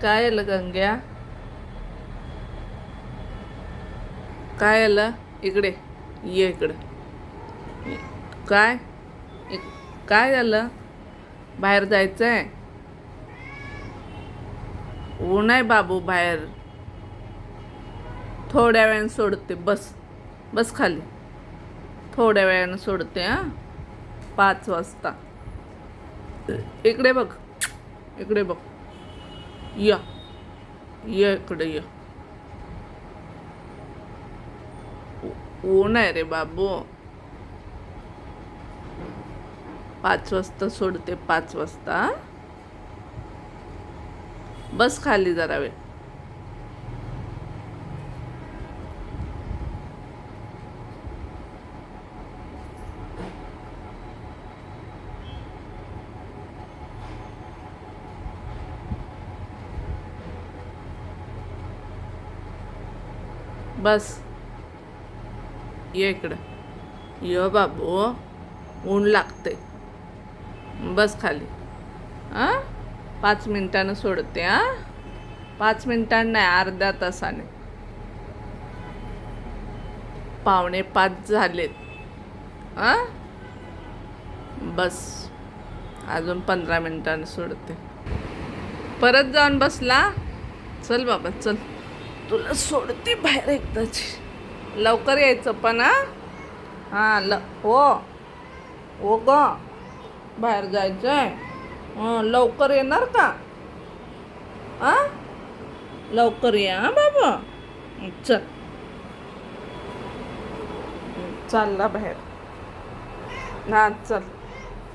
काय आलं गंग्या? काय आलं? इकडे ये इकडे. काय काय झालं? बाहेर जायचंय? ऊन आहे बाबू बाहेर. थोड्या वेळाने सोडते. बस बस खाली. थोड्या वेळानं सोडते. 5 वाजता. इकडे बघ. इकडे बघ. या ये इकडे ये. ऊन आहे रे बाबू. 5 वाजता सोडते. 5 वाजता. बस खाली जरा वेळ. बस ये इकडं. ये बाबू. ऊन लागते. बस खाली. 5 मिनिटानं सोडते. 5 मिनिटांनी नाही, अर्ध्या तासाने. 4:45 झालेत. बस अजून 15 मिनिटांनी सोडते. परत जाऊन बसला. चल बाबा चल. तुला सोडते बाहेर एकदाची. लवकर यायचं पण. हो हो ग. बाहेर जायचंय. लवकर येणार का? लवकर या बाबा. चल. चालला बाहेर. चल.